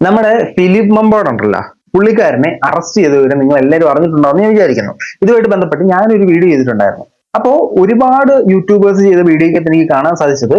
നമ്മുടെ ഫിലിപ്പ് മമ്പാട് ഉണ്ടല്ലോ, പുള്ളിക്കാരനെ അറസ്റ്റ് ചെയ്ത വിവരം നിങ്ങൾ എല്ലാവരും അറിഞ്ഞിട്ടുണ്ടാവും ഞാൻ വിചാരിക്കുന്നു. ഇതുമായിട്ട് ബന്ധപ്പെട്ട് ഞാനൊരു വീഡിയോ ചെയ്തിട്ടുണ്ടായിരുന്നു. അപ്പോ ഒരുപാട് യൂട്യൂബേഴ്സ് ചെയ്ത വീഡിയോയ്ക്ക് എനിക്ക് കാണാൻ സാധിച്ചത്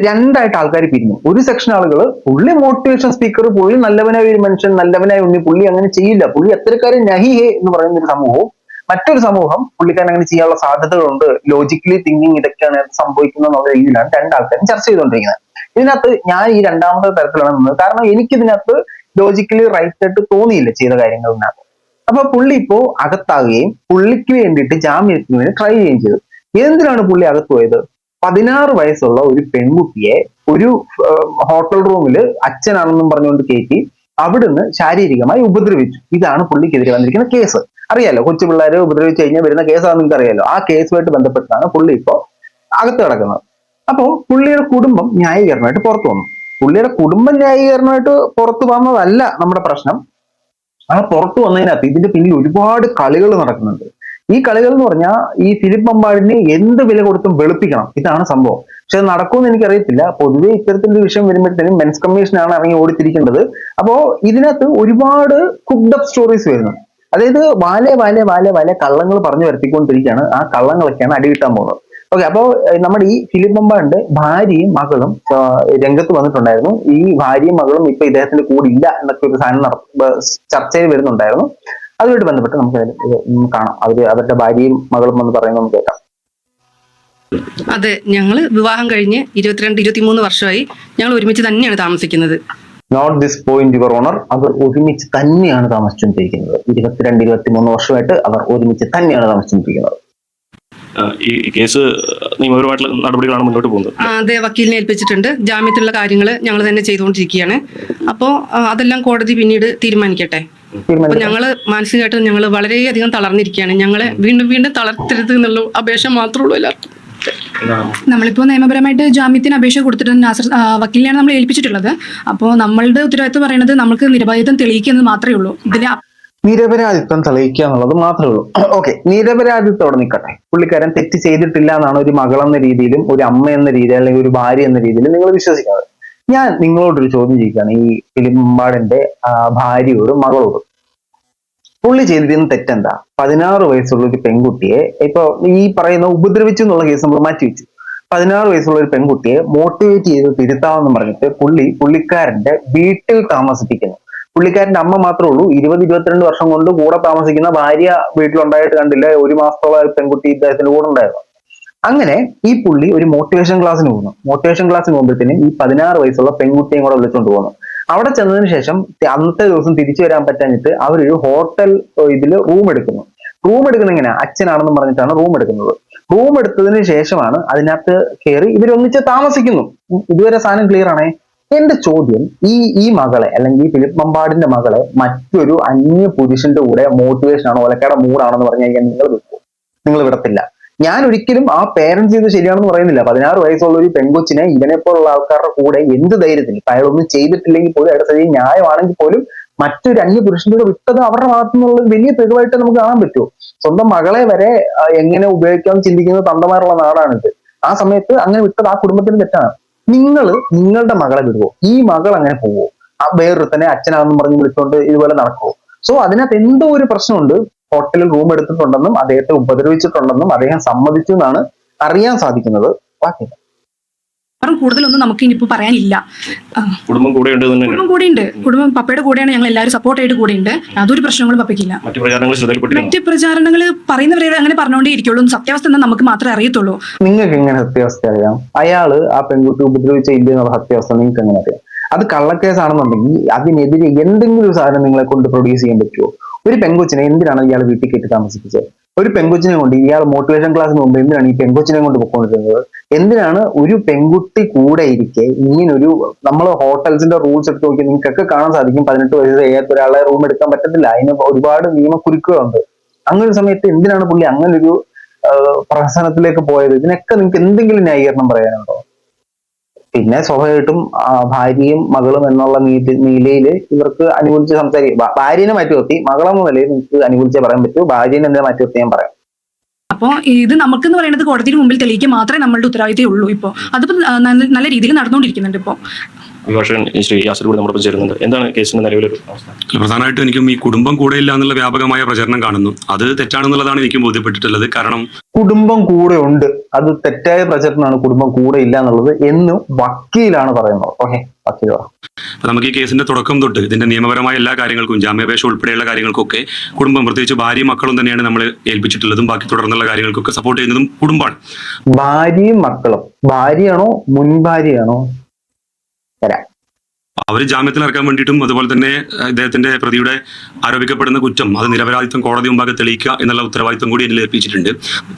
രണ്ടായിട്ട് ആൾക്കാർ പിരിഞ്ഞു. ഒരു സെക്ഷൻ ആളുകൾ പുള്ളി മോട്ടിവേഷൻ സ്പീക്കർ, പുള്ളി നല്ലവനായ ഒരു മനുഷ്യൻ, നല്ലവനായ ഉണ്ണി, പുള്ളി അങ്ങനെ ചെയ്യില്ല, പുള്ളി എത്രക്കാരും നഹി ഹേ എന്ന് പറയുന്ന ഒരു സമൂഹവും, മറ്റൊരു സമൂഹം പുള്ളിക്കാരൻ അങ്ങനെ ചെയ്യാനുള്ള സാധ്യതകളുണ്ട്, ലോജിക്കലി തിങ്കിങ് ഇതൊക്കെയാണ് സംഭവിക്കുന്നത് എന്നുള്ള രീതിയിലാണ് രണ്ടാൾക്കാരും ചർച്ച ചെയ്തുകൊണ്ടിരിക്കുന്നത്. ഇതിനകത്ത് ഞാൻ ഈ രണ്ടാമത്തെ തരത്തിലാണ് നിന്നത്. കാരണം എനിക്ക് ഇതിനകത്ത് ലോജിക്കലി റൈറ്റ് ആയിട്ട് തോന്നിയില്ല ചെയ്ത കാര്യങ്ങളിനകത്ത്. അപ്പൊ പുള്ളി ഇപ്പോ അകത്താകുകയും പുള്ളിക്ക് വേണ്ടിയിട്ട് ജാമ്യത്തിന് വേണ്ടി ട്രൈ ചെയ്യുകയും ചെയ്തു. എന്തിനാണ് പുള്ളി അകത്ത് പോയത്? 16 വയസ്സുള്ള ഒരു പെൺകുട്ടിയെ ഒരു ഹോട്ടൽ റൂമിൽ അച്ഛനാണെന്നും പറഞ്ഞുകൊണ്ട് കയറ്റി അവിടുന്ന് ശാരീരികമായി ഉപദ്രവിച്ചു. ഇതാണ് പുള്ളിക്കെതിരെ വന്നിരിക്കുന്ന കേസ്. അറിയാലോ, കൊച്ചു പിള്ളേരെ ഉപദ്രവിച്ചു കഴിഞ്ഞാൽ വരുന്ന കേസാണെന്ന് നിങ്ങൾക്ക് അറിയാലോ. ആ കേസുമായിട്ട് ബന്ധപ്പെട്ടാണ് പുള്ളി ഇപ്പോ അകത്ത് കിടക്കുന്നത്. അപ്പോ പുള്ളിയുടെ കുടുംബം ന്യായീകരണമായിട്ട് പുറത്തു വന്നു. പുള്ളിയുടെ കുടുംബം ന്യായീകരണമായിട്ട് പുറത്തു വന്നതല്ല നമ്മുടെ പ്രശ്നം. ആ പുറത്തു വന്നതിനകത്ത് ഇതിന്റെ പിന്നിൽ ഒരുപാട് കളികൾ നടക്കുന്നുണ്ട്. ഈ കളികൾ എന്ന് പറഞ്ഞാൽ ഈ ഫിലിപ്പ് മമ്പാടിനെ എന്ത് വില കൊടുത്തും വെളുപ്പിക്കണം, ഇതാണ് സംഭവം. പക്ഷെ അത് നടക്കുമെന്ന് എനിക്കറിയത്തില്ല. പൊതുവെ ഇത്തരത്തിലൊരു വിഷയം വരുമ്പോഴത്തേനും മെൻസ് കമ്മീഷനാണ് ഇറങ്ങി ഓടിത്തിരിക്കേണ്ടത്. അപ്പോ ഇതിനകത്ത് ഒരുപാട് കുക്ഡ് അപ്പ് സ്റ്റോറീസ് വരുന്നു. അതായത് വാലെ കള്ളങ്ങൾ പറഞ്ഞു വരുത്തിക്കൊണ്ടിരിക്കുകയാണ്. ആ കള്ളങ്ങളൊക്കെയാണ് അടികിട്ടാൻ പോകുന്നത്. ഓക്കെ, അപ്പോ നമ്മുടെ ഈ ഫിലിപ്പ് മമ്പാടിന്റെ ഭാര്യയും മകളും രംഗത്ത് വന്നിട്ടുണ്ടായിരുന്നു. ഈ ഭാര്യയും മകളും ഇപ്പൊ ഇദ്ദേഹത്തിന്റെ കൂടെ ഇല്ല എന്നൊക്കെ ഒരു സാധനം ചർച്ചയിൽ വരുന്നുണ്ടായിരുന്നു. അതുമായിട്ട് ബന്ധപ്പെട്ട് നമുക്ക് കാണാം. അവരുടെ ഭാര്യയും മകളും എന്ന് പറയുന്നത് നമുക്ക് കേൾക്കാം. അതെ, ഞങ്ങള് വിവാഹം കഴിഞ്ഞ് 22-23 വർഷമായി ഞങ്ങൾ ഒരുമിച്ച് തന്നെയാണ് താമസിക്കുന്നത്. Note this point your honour, അവർ ഒരുമിച്ച് തന്നെയാണ് താമസിച്ചുകൊണ്ടിരിക്കുന്നത്. 22-23 വർഷമായിട്ട് അവർ ഒരുമിച്ച് തന്നെയാണ് താമസിച്ചുകൊണ്ടിരിക്കുന്നത്. ഈ കേസ് നിയമപരമായിട്ടുള്ള നടപടികളാണ് മുന്നോട്ട് പോകുന്നത്. അതെ, വക്കീലിനെ ഏൽപ്പിച്ചിട്ടുണ്ട്. ജാമ്യത്തിലുള്ള കാര്യങ്ങൾ ഞങ്ങൾ തന്നെ ചെയ്തുകൊണ്ടിരിക്കുകയാണ്. അപ്പോൾ അതെല്ലാം കോടതി പിന്നീട് തീരുമാനിക്കട്ടെ. അപ്പൊ ഞങ്ങള് മാനസികമായിട്ട് ഞങ്ങൾ വളരെയധികം തളർന്നിരിക്കുകയാണ്. ഞങ്ങളെ വീണ്ടും തളർത്തരുത് എന്നുള്ള അപേക്ഷ മാത്രമേ ഉള്ളൂ എല്ലാവർക്കും. നമ്മളിപ്പോൾ നിയമപരമായിട്ട് ജാമ്യത്തിന് അപേക്ഷ കൊടുത്തിട്ട് വക്കീലിനെയാണ് നമ്മൾ ഏൽപ്പിച്ചിട്ടുള്ളത്. അപ്പോൾ നമ്മളുടെ ഉത്തരവാദിത്വം പറയുന്നത് നമുക്ക് നിരപരാധിത്വം തെളിയിക്കുന്നത് മാത്രമേ ഉള്ളൂ. നിരപരാധിത്വം തെളിയിക്കുക എന്നുള്ളത് മാത്രമേ ഉള്ളൂ. ഓക്കെ, നിരപരാധിത്വം നിൽക്കട്ടെ. പുള്ളിക്കാരൻ തെറ്റ് ചെയ്തിട്ടില്ല എന്നാണ് ഒരു മകൾ എന്ന രീതിയിലും ഒരു അമ്മ എന്ന രീതിയിൽ അല്ലെങ്കിൽ ഒരു ഭാര്യ എന്ന രീതിയിലും നിങ്ങൾ വിശ്വസിക്കുന്നത്. ഞാൻ നിങ്ങളോടൊരു ചോദ്യം ചോദിക്കുകയാണ്. ഈ ഫിലിപ്പ് മമ്പാടിന്റെ ഭാര്യയോടും മകളോടും പുള്ളി ചെയ്തിരുന്ന തെറ്റെന്താ? 16 വയസ്സുള്ള ഒരു പെൺകുട്ടിയെ, ഇപ്പൊ ഈ പറയുന്ന ഉപദ്രവിച്ചു എന്നുള്ള കേസ് നമ്മൾ മാറ്റിവെച്ചു. 16 വയസ്സുള്ള ഒരു പെൺകുട്ടിയെ മോട്ടിവേറ്റ് ചെയ്ത് തിരുത്താമെന്ന് പറഞ്ഞിട്ട് പുള്ളിക്കാരന്റെ വീട്ടിൽ താമസിപ്പിക്കുന്നു. പുള്ളിക്കാരന്റെ അമ്മ മാത്രമേ ഉള്ളൂ. 20-22 വർഷം കൊണ്ട് കൂടെ താമസിക്കുന്ന ഭാര്യ വീട്ടിലുണ്ടായിട്ട് കണ്ടില്ല. 1 മാസത്തോളം പെൺകുട്ടി ഇദ്ദേഹത്തിന്റെ കൂടെ ഉണ്ടായിരുന്നു. അങ്ങനെ ഈ പുള്ളി ഒരു മോട്ടിവേഷൻ ക്ലാസ്സിന് പോകുന്നു. മോട്ടിവേഷൻ ക്ലാസ്സിന് പോകുമ്പോഴത്തേനും ഈ 16 വയസ്സുള്ള പെൺകുട്ടിയും കൂടെ വിളിച്ചുകൊണ്ട് പോകുന്നു. അവിടെ ചെന്നതിന് ശേഷം അന്നത്തെ ദിവസം തിരിച്ചു വരാൻ പറ്റാഞ്ഞിട്ട് അവരൊരു ഹോട്ടൽ റൂം എടുക്കുന്നു. റൂം എടുക്കുന്ന എങ്ങനെയാ? അച്ഛനാണെന്ന് പറഞ്ഞിട്ടാണ് റൂം എടുക്കുന്നത്. റൂം എടുത്തതിന് ശേഷമാണ് അതിനകത്ത് കയറി ഇവരൊന്നിച്ച് താമസിക്കുന്നു. ഇതുവരെ സാധനം ക്ലിയർ ആണേ. എന്റെ ചോദ്യം, ഈ മകളെ അല്ലെങ്കിൽ ഈ ഫിലിപ്പ് മമ്പാടിന്റെ മകളെ മറ്റൊരു അന്യ പുരുഷന്റെ കൂടെ മോട്ടിവേഷൻ ആണോ ഒലക്കയുടെ മൂടാണെന്ന് പറഞ്ഞു കഴിഞ്ഞാൽ നിങ്ങൾ വിടത്തില്ല. ഞാൻ ഒരിക്കലും ആ പേരൻസ് ചെയ്ത് ശരിയാണെന്ന് പറയുന്നില്ല. 16 വയസ്സുള്ള ഒരു പെൺകൊച്ചിനെ ഇവനെപ്പോലുള്ള ആൾക്കാരുടെ കൂടെ എന്ത് ധൈര്യത്തിൽ, അയാളൊന്നും ചെയ്തിട്ടില്ലെങ്കിൽ പോലും അയാളുടെ സ്ഥിതി ന്യായമാണെങ്കിൽ പോലും മറ്റൊരു അന്യ പുരുഷന്റെ വിട്ടത് അവരുടെ ഭാഗത്തു നിന്നുള്ള വലിയ തെളിവായിട്ട് നമുക്ക് കാണാൻ പറ്റുമോ? സ്വന്തം മകളെ വരെ എങ്ങനെ ഉപയോഗിക്കാമെന്ന് ചിന്തിക്കുന്ന തന്തമാരുള്ള നാടാണിത്. ആ സമയത്ത് അങ്ങനെ വിട്ടത് ആ കുടുംബത്തിന് തെറ്റാണ്. നിങ്ങളുടെ മകളെ വിടുവോ? ഈ മകൾ അങ്ങനെ പോവോ? ആ വേറൊരുത്തനെ അച്ഛനാണെന്നും പറഞ്ഞ് വിളിച്ചുകൊണ്ട് ഇതുപോലെ നടക്കുവോ? സോ അതിനകത്ത് എന്തോ ഒരു പ്രശ്നമുണ്ട്. ഹോട്ടലിൽ റൂം എടുത്തിട്ടുണ്ടെന്നും അദ്ദേഹത്തെ ഉപദ്രവിച്ചിട്ടുണ്ടെന്നും അദ്ദേഹം സമ്മതിച്ചു എന്നാണ് അറിയാൻ സാധിക്കുന്നത്. ബാക്കി കൂടുതലൊന്നും നമുക്ക് ഇനിയിപ്പോ പറയാനില്ല. കുടുംബം കൂടെയുണ്ട്. കുടുംബം പപ്പയുടെ കൂടെയാണ്. ഞങ്ങൾ എല്ലാവരും സപ്പോർട്ടായിട്ട് കൂടെയുണ്ട്. യാതൊരു പ്രശ്നങ്ങളും പപ്പയ്ക്കില്ല. മറ്റ് പ്രചാരണങ്ങൾ പറയുന്നവരെ അങ്ങനെ പറഞ്ഞുകൊണ്ടേ ഇരിക്കുള്ളൂ. സത്യാവസ്ഥ എന്താ നമുക്ക് മാത്രമേ അറിയത്തുള്ളൂ. നിങ്ങൾക്ക് എങ്ങനെ സത്യാവസ്ഥ അറിയാം? അയാള് ആ പെൺകുട്ടി ഉപദ്രവിച്ച ഇല്ല എന്നുള്ള സത്യാവസ്ഥ നിങ്ങൾക്ക് എങ്ങനെ അറിയാം? അത് കള്ളക്കേസാണെന്നുണ്ടെങ്കിൽ അതിനെതിരെ എന്തെങ്കിലും ഒരു സാധനം നിങ്ങളെ കൊണ്ട് പ്രൊഡ്യൂസ് ചെയ്യാൻ പറ്റുമോ? ഒരു പെൺകൊച്ചിനെ എന്തിനാണ് ഇയാൾ വീട്ടിൽ കെട്ടി താമസിപ്പിച്ചത്? ഒരു പെൺകൊച്ചിനെ കൊണ്ട് ഇയാൾ മോട്ടിവേഷൻ ക്ലാസ്സിന് മുമ്പ് എന്തിനാണ് ഈ പെൺകൊച്ചിനെ കൊണ്ട് പൊക്കൊണ്ടിരുന്നത്? എന്തിനാണ് ഒരു പെൺകുട്ടി കൂടെ ഇരിക്കെ ഇങ്ങനൊരു, നമ്മൾ ഹോട്ടൽസിന്റെ റൂൾസ് എടുത്ത് നോക്കി നിങ്ങൾക്കൊക്കെ കാണാൻ സാധിക്കും. 18 വയസ്സ് ചെയ്യാത്ത ഒരാളെ റൂം എടുക്കാൻ പറ്റത്തില്ല. അതിന് ഒരുപാട് നിയമക്കുരുക്കുകളുണ്ട്. അങ്ങനെ ഒരു സമയത്ത് എന്തിനാണ് പുള്ളി അങ്ങനൊരു പ്രഹസനത്തിലേക്ക് പോയത്? ഇതിനൊക്കെ നിങ്ങൾക്ക് എന്തെങ്കിലും ന്യായീകരണം പറയാനുണ്ടോ? പിന്നെ സ്വാഭാവികമായിട്ടും ഭാര്യയും മകളും എന്നുള്ള നിലയിൽ ഇവർക്ക് അനുകൂലിച്ച് സംസാരിക്കും. ഭാര്യനെ മാറ്റി നിർത്തി മകളെന്ന നിലയിൽ നിങ്ങൾക്ക് അനുകൂലിച്ചേ പറയാൻ പറ്റൂ. ഭാര്യനെ എന്തിനാ മാറ്റി നിർത്തി ഞാൻ പറയാം. അപ്പോൾ ഇത് നമുക്കെന്ന് പറയുന്നത് കോടതിയുടെ മുമ്പിൽ തെളിയിക്കുക മാത്രമേ നമ്മളുടെ ഉത്തരവാദിത്തമേ ഉള്ളൂ. ഇപ്പോൾ അതിപ്പോൾ നല്ല രീതിയിൽ നടന്നുകൊണ്ടിരിക്കുന്നുണ്ട്. ഇപ്പോൾ അഭിഭാഷകൻ ശ്രീ യാസിർ കൂടി നമ്മുടെ ചേരുന്നുണ്ട്. എന്താണ് കേസിന്റെ നിലവിലൊരു അവസ്ഥ? പ്രധാനമായിട്ടും എനിക്കും ഈ കുടുംബം കൂടെയില്ല എന്നുള്ള വ്യാപകമായ പ്രചരണം കാണുന്നു. അത് തെറ്റാണെന്നുള്ളതാണ് എനിക്കും ബോധ്യപ്പെട്ടിട്ടുള്ളത്. കാരണം കുടുംബം കൂടെ ഉണ്ട്, അത് തെറ്റായ പ്രചരണമാണ്. കുടുംബം കൂടെ ഇല്ല എന്നുള്ളത് എന്ന് വക്കീലാണ് പറയുന്നത്. ഓക്കെ, വക്കീൽ പറ. നമുക്ക് ഈ കേസിന്റെ തുടക്കം തൊട്ട് ഇതിന്റെ നിയമപരമായ എല്ലാ കാര്യങ്ങൾക്കും, ജാമ്യാപേക്ഷ ഉൾപ്പെടെയുള്ള കാര്യങ്ങൾക്കൊക്കെ കുടുംബം, പ്രത്യേകിച്ച് ഭാര്യയും മക്കളും തന്നെയാണ് നമ്മൾ ഏൽപ്പിച്ചിട്ടുള്ളതും. ബാക്കി തുടർന്നുള്ള കാര്യങ്ങൾക്കൊക്കെ സപ്പോർട്ട് ചെയ്യുന്നതും കുടുംബമാണ്. ഭാര്യയും മക്കളും, ഭാര്യയാണോ മുൻ ഭാര്യയാണോ? തരാം. അവർ ജാമ്യത്തിൽ ഇറക്കാൻ വേണ്ടിയിട്ടും അതുപോലെ തന്നെ ഇദ്ദേഹത്തിന്റെ പ്രതിയുടെ ആരോപിക്കപ്പെടുന്ന കുറ്റം അത് നിരപരാധിത്വം കോടതി മുമ്പാകെ തെളിയിക്കുക എന്നുള്ള ഉത്തരവാദിത്വം കൂടി എന്നിൽ ഏൽപ്പിച്ചിട്ടുണ്ട്.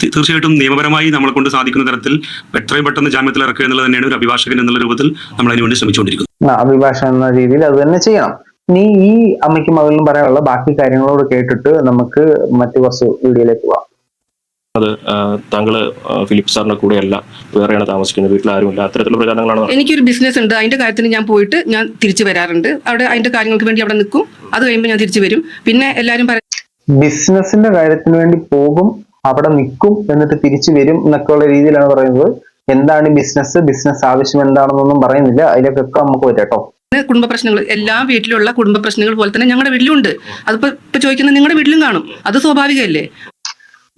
തീർച്ചയായിട്ടും നിയമപരമായി നമ്മളെ കൊണ്ട് സാധിക്കുന്ന തരത്തിൽ എത്രയും പെട്ടെന്ന് ജാമ്യത്തിൽ ഇറക്കുക എന്നുള്ളത് തന്നെയാണ് ഒരു അഭിഭാഷകൻ എന്നുള്ള രൂപത്തിൽ നമ്മൾ അതിനുവേണ്ടി ശ്രമിച്ചുകൊണ്ടിരിക്കുന്നത്. അഭിഭാഷകൻ എന്ന രീതിയിൽ അത് തന്നെ ചെയ്യണം. ഇനി ഈ അമ്മയ്ക്കും മകളിലും പറയാനുള്ള ബാക്കി കാര്യങ്ങളോട് കേട്ടിട്ട് നമുക്ക് മറ്റു കുറച്ച് വീഡിയോയിലേക്ക് പോവാം. അത് താങ്കള് ഫിലിപ്പ് സാറിന്റെ കൂടെയല്ല, വേറെയാണ് താമസിക്കുന്നത്, വീട്ടിൽ ആരുമില്ല, അത്തരത്തിലുള്ള പ്രചാരണങ്ങളാണ്. എനിക്കൊരു ബിസിനസ് ഉണ്ട്, അതിന്റെ കാര്യത്തിന് ഞാൻ പോയിട്ട് ഞാൻ തിരിച്ചു വരാറുണ്ട്. അവിടെ അതിന്റെ കാര്യങ്ങൾക്ക് വേണ്ടി അവിടെ നിൽക്കും. അത് കഴിയുമ്പോൾ ഞാൻ തിരിച്ചു വരും. പിന്നെ എല്ലാവരും ബിസിനസിന്റെ കാര്യത്തിന് വേണ്ടി പോകും, അവിടെ നിൽക്കും, എന്നിട്ട് തിരിച്ചു വരും എന്നൊക്കെയുള്ള രീതിയിലാണ് പറയുന്നത്. എന്താണ് ബിസിനസ് ആവശ്യം എന്താണെന്നൊന്നും പറയുന്നില്ല. അതിലേക്കൊക്കെ നമുക്ക് വരാട്ടോ. കുടുംബ പ്രശ്നങ്ങൾ, എല്ലാ വീട്ടിലുള്ള കുടുംബ പ്രശ്നങ്ങൾ പോലെ തന്നെ ഞങ്ങളുടെ വീട്ടിലും ഉണ്ട്. അതിപ്പോ ചോദിക്കുന്നത് നിങ്ങളുടെ വീട്ടിലും കാണും. അത് സ്വാഭാവികമല്ലേ?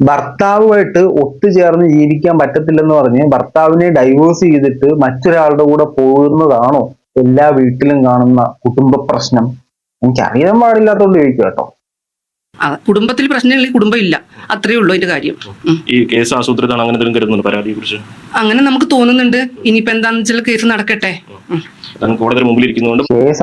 ഭർത്താവുമായിട്ട് ഒത്തുചേർന്ന് ജീവിക്കാൻ പറ്റത്തില്ലെന്ന് പറഞ്ഞ് ഭർത്താവിനെ ഡൈവോഴ്സ് ചെയ്തിട്ട് മറ്റൊരാളുടെ കൂടെ പോകുന്നതാണോ എല്ലാ വീട്ടിലും കാണുന്ന കുടുംബ പ്രശ്നം? എനിക്കറിയാൻ പാടില്ലാത്തോണ്ട് ചോദിക്കും കേട്ടോ. കുടുംബത്തിൽ പ്രശ്നമില്ലെങ്കിൽ കുടുംബം ഇല്ല, അത്രയേ ഉള്ളൂ അതിന്റെ കാര്യം. ഈ കേസ് ആസൂത്രിതമാണ് അങ്ങനെ എന്തെങ്കിലും കരുതുന്നുണ്ട് പരാതിയെ കുറിച്ച്? അങ്ങനെ നമുക്ക് തോന്നുന്നുണ്ട്. ഇനിയിപ്പോ എന്താണെന്ന് വെച്ചാൽ കേസ് നടക്കട്ടെ. കോടതി മുമ്പിൽ ഇരിക്കുന്നതുകൊണ്ട് കേസ്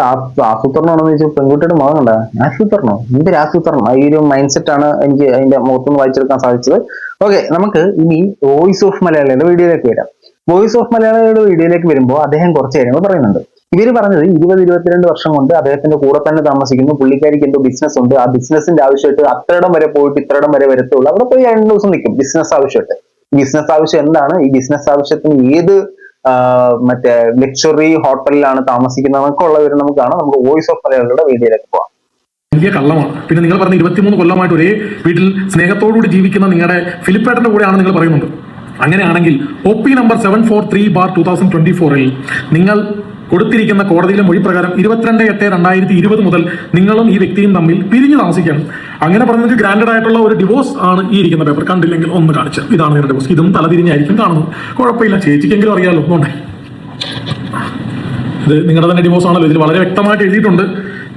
ആസൂത്രണമാണെന്ന് വെച്ചാൽ പെൺകുട്ടിയുടെ മുഖമുണ്ട ആസൂത്രണോ? എന്തൊരു ആസൂത്രണം? ഈ ഒരു മൈൻഡ് സെറ്റ് ആണ് എനിക്ക് അതിന്റെ മുഖത്തുനിന്ന് വായിച്ചെടുക്കാൻ സാധിച്ചത്. ഓക്കെ, നമുക്ക് ഇനി വോയിസ് ഓഫ് മലയാളിയുടെ വീഡിയോയിലേക്ക് വരാം. വോയിസ് ഓഫ് മലയാളിയുടെ വീഡിയോയിലേക്ക് വരുമ്പോൾ അദ്ദേഹം കുറച്ച് കാര്യങ്ങൾ പറയുന്നുണ്ട്. ഇവര് പറഞ്ഞത് 20-22 വർഷം കൊണ്ട് അദ്ദേഹത്തിന്റെ കൂടെ തന്നെ താമസിക്കുന്നു, പുള്ളിക്കാരിക്ക് എന്തോ ബിസിനസ് ഉണ്ട്, ആ ബിസിനസിന്റെ ആവശ്യമായിട്ട് അത്രയിടം വരെ പോയിട്ട് ഇത്രയിടം വരെ വരത്തുള്ളൂ, അവിടെ പോയി 2 ദിവസം നിൽക്കും ബിസിനസ് ആവശ്യമായിട്ട്. ബിസിനസ് ആവശ്യം എന്താണ്? ഈ ബിസിനസ് ആവശ്യത്തിന് ഏത് മറ്റേ ലക്ഷറി ഹോട്ടലിലാണ് താമസിക്കുന്നതൊക്കെ ഉള്ളവർ നമുക്ക് കാണാം. നമുക്ക് വോയിസ് ഓഫ് മലയാളിയുടെ വീഡിയോയിലേക്ക് പോവാം. വലിയ കള്ളമാണ്. പിന്നെ നിങ്ങൾ പറഞ്ഞ 23 കൊല്ലമായിട്ട് ഒരേ വീട്ടിൽ സ്നേഹത്തോടുകൂടി ജീവിക്കുന്ന നിങ്ങളുടെ ഫിലിപ്പേട്ടന്റെ കൂടെയാണ് നിങ്ങൾ പറയുന്നത്. അങ്ങനെയാണെങ്കിൽ OP നമ്പർ 743/2024 നിങ്ങൾ കൊടുത്തിരിക്കുന്ന കോടതിയിലെ മൊഴി പ്രകാരം 22/8/2020 മുതൽ നിങ്ങളും ഈ വ്യക്തിയും തമ്മിൽ പിരിഞ്ഞു താമസിക്കണം. അങ്ങനെ പറഞ്ഞത് ഗ്രാൻഡഡ് ആയിട്ടുള്ള ഒരു ഡിവോഴ്സ് ആണ് ഈ ഇരിക്കുന്ന പേപ്പർ. കണ്ടില്ലെങ്കിൽ ഒന്ന് കാണിച്ച്, ഇതാണ് നിങ്ങളുടെ ഡിവോഴ്സ്. ഇതും തലതിരിഞ്ഞായിരിക്കും കാണുന്നത്. കുഴപ്പമില്ല, ചേച്ചിക്കെങ്കിലും അറിയാലോ. ഇത് നിങ്ങളുടെ തന്നെ ഡിവോഴ്സ് ആണല്ലോ. ഇതിൽ വളരെ വ്യക്തമായിട്ട് എഴുതിയിട്ടുണ്ട്.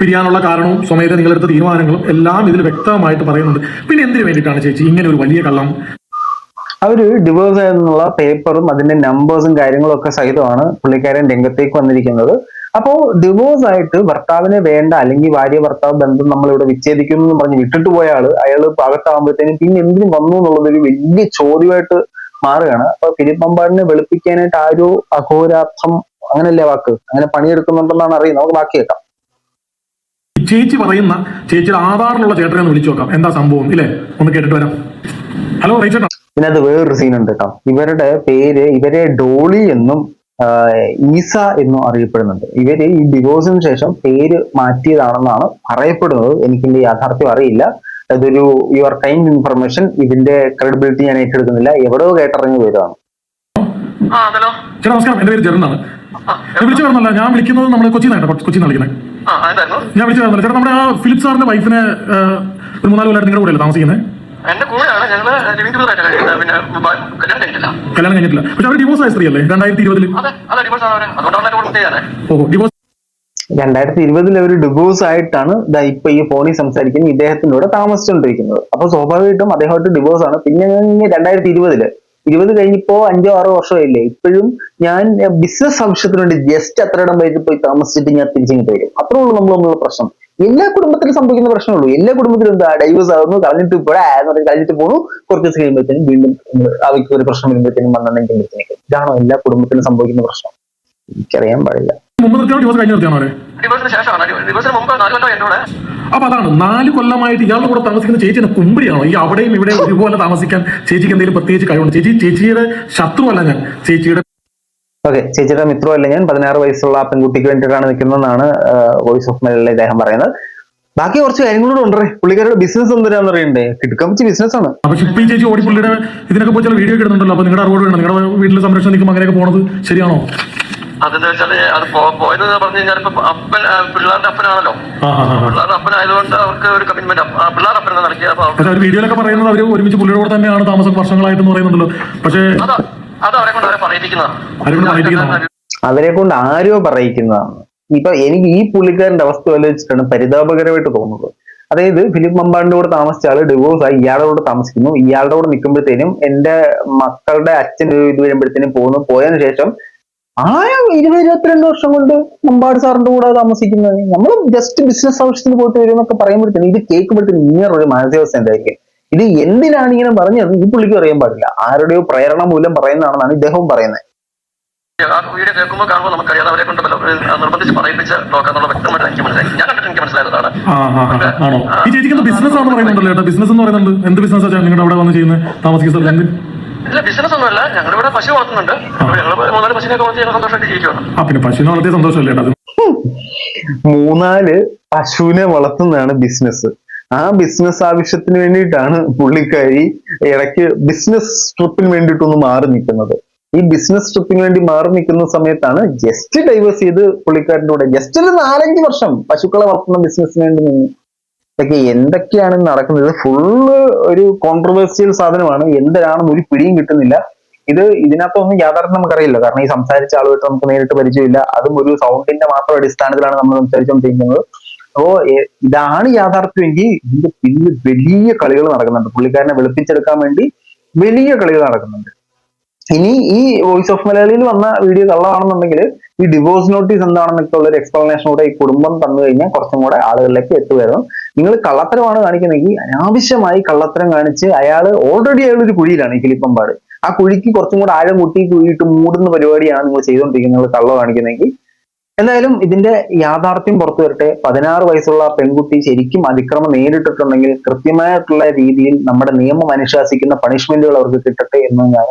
പിരിയാനുള്ള കാരണവും സ്വമേധ നിങ്ങളെടുത്ത തീരുമാനങ്ങളും എല്ലാം ഇതിൽ വ്യക്തമായിട്ട് പറയുന്നുണ്ട്. പിന്നെ എന്തിനു വേണ്ടിയിട്ടാണ് ചേച്ചി ഇങ്ങനെ ഒരു വലിയ കള്ളം? അവര് ഡിവോഴ്സ് ആയെന്നുള്ള പേപ്പറും അതിന്റെ നമ്പേഴ്സും കാര്യങ്ങളും ഒക്കെ സഹിതമാണ് പുള്ളിക്കാരൻ രംഗത്തേക്ക് വന്നിരിക്കുന്നത്. അപ്പോ ഡിവോഴ്സ് ആയിട്ട് ഭർത്താവിനെ വേണ്ട, അല്ലെങ്കിൽ ഭാര്യ ഭർത്താവ് ബന്ധം നമ്മളിവിടെ വിച്ഛേദിക്കുന്നു എന്ന് പറഞ്ഞ് വിട്ടിട്ട് പോയ അയാള് പാകത്താകുമ്പോഴത്തേനും പിന്നെ എന്തിനും വന്നു എന്നുള്ളതൊരു വലിയ ചോദ്യമായിട്ട് മാറുകയാണ്. അപ്പൊ ഫിലിപ്പ് മമ്പാടിനെ വെളുപ്പിക്കാനായിട്ട് ആരോ അഘോരാർത്ഥം, അങ്ങനല്ലേ വാക്ക്, അങ്ങനെ പണിയെടുക്കുന്നുണ്ടെന്നാണ് അറിയുന്നത്. നമുക്ക് ബാക്കി കേൾക്കാം. ചേച്ചി പറയുന്ന ചേച്ചിയുടെ ആധാറിലുള്ള ചേട്ടനെ ഒന്ന് വിളിച്ചു നോക്കാം, എന്താ സംഭവം ഇല്ലേ? ഒന്ന് കേട്ടിട്ട് വരാം. ഹലോ റൈച്ചേട്ടാ. പിന്നെ അത് വേറൊരു സീൻ ഉണ്ട് കേട്ടോ. ഇവരുടെ പേര്, ഇവരെ ഡോളി എന്നും ഈസ എന്നും അറിയപ്പെടുന്നുണ്ട്. ഇവര് ഈ ഡിവോഴ്സിന് ശേഷം പേര് മാറ്റിയതാണെന്നാണ് പറയപ്പെടുന്നത്. എനിക്കിന്റെ യാഥാർത്ഥ്യം അറിയില്ല. അതൊരു യുവർ കൈൻഡ് ഇൻഫർമേഷൻ. ഇതിന്റെ ക്രെഡിബിലിറ്റി ഞാൻ ഏറ്റെടുക്കുന്നില്ല. എവിടെയോ കേട്ടറിഞ്ഞ പേരാണ്. ചേട്ടാ നമസ്കാരം, എന്റെ പേര് ജെറിനാണ്. വിളിച്ചു പറഞ്ഞല്ല, ഞാൻ വിളിക്കുന്നത് നമ്മൾ കൊച്ചിയിൽ വിളിക്കുന്നത്. ഞാൻ വിളിച്ചു പറഞ്ഞില്ല ചേട്ടാ, നമ്മുടെ ആ ഫിലിപ്പ് സാറിന്റെ വൈഫിനെ ഒരു 3-4 കൊല്ലമായിട്ട് നിങ്ങളുടെ കൂടെയല്ലേ താമസിക്കുന്നത്? എന്റെ കൂടെയാണ്. ഞങ്ങള് പിന്നെ കല്യാണം കഴിഞ്ഞിട്ടില്ല. പക്ഷെ അവർ ഡിവോഴ്സ് ആയ സ്ത്രീ അല്ലേ 2020? ഓഹോ, ഡിവോഴ്സ് 2020 അവർ ഡിവോഴ്സ് ആയിട്ടാണ് ഇപ്പൊ ഈ ഫോണിൽ സംസാരിക്കുന്ന ഇദ്ദേഹത്തിന്റെ കൂടെ താമസിച്ചുകൊണ്ടിരിക്കുന്നത്. അപ്പൊ സ്വാഭാവികമായിട്ടും അദ്ദേഹമായിട്ട് ഡിവോഴ്സ് ആണ്. പിന്നെ 2020 കഴിഞ്ഞിപ്പോ 5-6 വർഷമായില്ലേ. ഇപ്പോഴും ഞാൻ ബിസിനസ് ആവശ്യത്തിന് വേണ്ടി ജസ്റ്റ് അത്രയിടം വരെ പോയി താമസിച്ചിട്ട് ഞാൻ തിരിച്ചിങ്ങോട്ട് വരും. അത്രേ ഉള്ളൂ നമ്മളുള്ള പ്രശ്നം. എല്ലാ കുടുംബത്തിലും സംഭവിക്കുന്ന പ്രശ്നമുള്ളൂ. എല്ലാ കുടുംബത്തിലും എന്താ, ഡൈവേഴ്സ് ആകുന്നു, കളഞ്ഞിട്ട് കളഞ്ഞിട്ട് പോകുന്നു, കുറച്ച് ദിവസം കഴിയുമ്പോഴത്തേനും വീണ്ടും അവർക്ക് ഒരു പ്രശ്നം വരുമ്പോഴത്തേനും വന്നെങ്കിൽ നിൽക്കും. ഇതാണോ എല്ലാ കുടുംബത്തിലും സംഭവിക്കുന്ന പ്രശ്നം? എനിക്കറിയാൻ പാടില്ല. അപ്പൊ അതാണ് 4 കൊല്ലമായിട്ട് ഇയാളുടെ കൂടെ താമസിക്കുന്ന ചേച്ചിയുടെ കുമ്പിടിയാണോ ഈ അവിടെയും ഇവിടെ ഒരുപോലെ താമസിക്കാൻ? ചേച്ചിക്ക് എന്തെങ്കിലും പ്രത്യേകിച്ച് കഴിവുണ്ട്? ചേച്ചിയുടെ ശത്രുവല്ല ഞാൻ, ചേച്ചിയുടെ ചേച്ചിയുടെ മിത്രമല്ല ഞാൻ. 16 വയസ്സുള്ള ആ പെൺകുട്ടിക്ക് വേണ്ടിയിട്ടാണ് നിൽക്കുന്നതെന്നാണ് വോയിസ് ഓഫ് മലയാളിയിൽ ഇദ്ദേഹം പറയുന്നത്. ബാക്കി കുറച്ച് കാര്യങ്ങളോട് ഉണ്ടേ. പുള്ളിക്കാരുടെ ബിസിനസ് എന്തിനാന്ന് അറിയണ്ടേ? കിടക്കമിച്ച് ബിസിനസ് ആണ്. അപ്പൊ ഷിപ്പിംഗ് ചേച്ചി ഓടി പുള്ളിയുടെ ഇതിനൊക്കെ പോയി ചില വീഡിയോ ഇടുന്നുണ്ടല്ലോ. അപ്പൊ നിങ്ങളുടെ അറിവോട് വേണം, നിങ്ങളുടെ വീട്ടിൽ സംരക്ഷണം നിൽക്കുമ്പോൾ അങ്ങനെയൊക്കെ പോണത് ശരിയാണോ? അതെന്താ വെച്ചാല് അത് പോയത് പറഞ്ഞു കഴിഞ്ഞാൽ ഇപ്പൊ അപ്പൻ പിള്ളേരുടെ അപ്പനാണല്ലോ. ആ ആ ആ പിള്ളേരുടെ അപ്പനായതുകൊണ്ട് അവർക്ക് ഒരു കമ്മിറ്റ്മെന്റ് പിള്ളേരുടെ അപ്പൻ എന്ന നിലയ്ക്ക് അപ്പൊ പക്ഷെ ഒരു വീഡിയോയിലൊക്കെ പറയുന്നത് അവർ ഒരുമിച്ച് പുള്ളിയുടെ കൂടെ തന്നെയാണ് താമസം വർഷങ്ങളായിട്ടെന്ന് പറയുന്നുണ്ടല്ലോ. പക്ഷേ അത് അവരെ കൊണ്ട് അവരെ പറയിപ്പിക്കുന്നതാണ്. ആരും പറയിപ്പിക്കുന്നതാണ്. അവരെ കൊണ്ട് ആരോ പറയിക്കുന്നതാണ്. ഇപ്പൊ എനിക്ക് ഈ പുള്ളിക്കാരന്റെ അവസ്ഥ ആലോചിച്ചിട്ടാണ് പരിതാപകരമായിട്ട് തോന്നുന്നത്. അതായത് ഫിലിപ്പ് മമ്പാടിന്റെ കൂടെ താമസിച്ച ആള് ഡിവോഴ്സ് ആയി ഇയാളുടെ കൂടെ താമസിക്കുന്നു. ഇയാളുടെ കൂടെ നിൽക്കുമ്പോഴത്തേനും എന്റെ മക്കളുടെ അച്ഛൻ ഇത് വരുമ്പോഴത്തേനും പോയതിനു ശേഷം 20-22 വർഷം കൊണ്ട് മമ്പാട് സാറിന്റെ കൂടെ താമസിക്കുന്നത്. നമ്മൾ ജസ്റ്റ് ബിസിനസ് ആവശ്യത്തിന് പോയിട്ട് വരുമെന്നൊക്കെ പറയുമ്പോഴത്തേനും ഇത് കേൾക്കുമ്പോഴത്തേനും ഇങ്ങനെ ഒരു മാനസികാവസ്ഥ എന്തായിരിക്കും? ഇത് എന്തിനാണ് ഇങ്ങനെ പറഞ്ഞത് ഈ പുള്ളിക്ക് അറിയാൻ പാടില്ല. ആരുടെയോ പ്രേരണ മൂലം പറയുന്നതാണെന്നാണ് ഇദ്ദേഹവും പറയുന്നത്. വീഡിയോ കേൾക്കുമ്പോൾ കാണുമ്പോൾ നമുക്കറിയാതെ അവരെ കൊണ്ട് നിർബന്ധിച്ച് പറയിപ്പിച്ച് നോക്കാന്നുള്ള വ്യക്തമായിട്ട് എനിക്ക് മനസ്സിലായി. ഞാൻ കണ്ടിട്ട് എനിക്ക് മനസ്സിലായതാണ്. ആണോ? ഈ ചേച്ചിക്ക് ബിസിനസ് ആണെന്ന് പറയുന്നുണ്ടല്ലോ ചേട്ടാ. ബിസിനസ് എന്ന് പറയുന്നുണ്ട്. എന്ത് ബിസിനസ് ആണ് നിങ്ങളുടെ അവിടെ വന്ന് ചെയ്യുന്നത് താമസിക്കുന്ന സ്ഥലത്ത്? ഇല്ല, ബിസിനസ് ഒന്നുമല്ല. ഞങ്ങളിവിടെ പശു വളർത്തുന്നുണ്ട്. ഞങ്ങൾ 3-4 പശുവിനൊക്കെ വളർത്തി സന്തോഷമായിട്ട് ജീവിക്കുകയാണ്. പിന്നെ പശുവിനെ വളർത്തിയ സന്തോഷമല്ലേ ചേട്ടാ? 3-4 പശുവിനെ വളർത്തുന്നതാണ് ബിസിനസ്. ആ ബിസിനസ് ആവശ്യത്തിന് വേണ്ടിയിട്ടാണ് പുള്ളിക്കാരി ഇടയ്ക്ക് ബിസിനസ് ട്രിപ്പിന് വേണ്ടിയിട്ടൊന്ന് മാറി നിൽക്കുന്നത്. ഈ ബിസിനസ് ട്രിപ്പിന് വേണ്ടി മാറി നിൽക്കുന്ന സമയത്താണ് ജസ്റ്റ് ഡൈവേഴ്സ് ചെയ്ത് പുള്ളിക്കാരൻ്റെ കൂടെ ജസ്റ്റ് ഒരു 4-5 വർഷം പശുക്കളെ വളർത്തുന്ന ബിസിനസ്സിന് വേണ്ടി നിന്ന്. ഇതൊക്കെ എന്തൊക്കെയാണ് നടക്കുന്നത്? ഫുള്ള് ഒരു കോൺട്രവേഴ്സ്യൽ സാധനമാണ്. എന്തിനാണെന്ന് ഒരു പിടിയും കിട്ടുന്നില്ല. ഇതിനകത്തൊന്നും യാഥാർത്ഥ്യം നമുക്കറിയില്ല. കാരണം ഈ സംസാരിച്ച ആളുമായിട്ട് നമുക്ക് നേരിട്ട് പരിചയമില്ല. അതും ഒരു സൗണ്ടിന്റെ മാത്രം അടിസ്ഥാനത്തിലാണ് നമ്മൾ സംസാരിച്ചുകൊണ്ടിരിക്കുന്നത്. അപ്പോ ഇതാണ് യാഥാർത്ഥ്യമെങ്കിൽ ഇതിന്റെ പിന്നിൽ വലിയ കളികൾ നടക്കുന്നുണ്ട്. പുള്ളിക്കാരനെ വെളുപ്പിച്ചെടുക്കാൻ വേണ്ടി വലിയ കളികൾ നടക്കുന്നുണ്ട്. ഇനി ഈ വോയിസ് ഓഫ് മലയാളിയിൽ വന്ന വീഡിയോ കള്ളമാണെന്നുണ്ടെങ്കിൽ ഈ ഡിവോഴ്സ് നോട്ടീസ് എന്താണെന്നൊക്കെ ഉള്ള ഒരു എക്സ്പ്ലനേഷൻ കൂടെ ഈ കുടുംബം തന്നു കഴിഞ്ഞാൽ കുറച്ചും കൂടെ ആളുകളിലേക്ക് എത്തുമായിരുന്നു. നിങ്ങൾ കള്ളത്തരമാണ് കാണിക്കുന്നെങ്കിൽ അനാവശ്യമായി കള്ളത്തരം കാണിച്ച് അയാൾ ഒരു കുഴിയിലാണ് ഈ ഫിലിപ്പ് മമ്പാട്. ആ കുഴിക്ക് കുറച്ചും കൂടെ ആഴം കൂട്ടി കുഴിയിട്ട് മൂടുന്ന പരിപാടിയാണ് നിങ്ങൾ ചെയ്തുകൊണ്ടിരിക്കുന്നത് കള്ളം കാണിക്കുന്നെങ്കിൽ. എന്തായാലും ഇതിന്റെ യാഥാർത്ഥ്യം പുറത്തു വരട്ടെ. 16 വയസ്സുള്ള പെൺകുട്ടി ശരിക്കും അതിക്രമം നേരിട്ടിട്ടുണ്ടെങ്കിൽ കൃത്യമായിട്ടുള്ള രീതിയിൽ നമ്മുടെ നിയമം അനുശാസിക്കുന്ന പണിഷ്മെന്റുകൾ അവർക്ക് കിട്ടട്ടെ എന്ന് ഞാൻ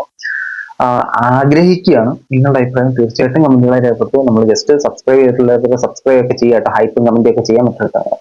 ആഗ്രഹിക്കുകയാണ്. നിങ്ങളുടെ അഭിപ്രായം തീർച്ചയായിട്ടും കമന്റുകളെ രേഖപ്പെടുത്തുക. നമ്മൾ ജസ്റ്റ് സബ്സ്ക്രൈബ് ചെയ്തിട്ടുള്ളവർക്ക് സബ്സ്ക്രൈബ് ഒക്കെ ചെയ്യാട്ടെ. ഹൈപ്പും കമന്റ് ഒക്കെ ചെയ്യാൻ പറ്റും.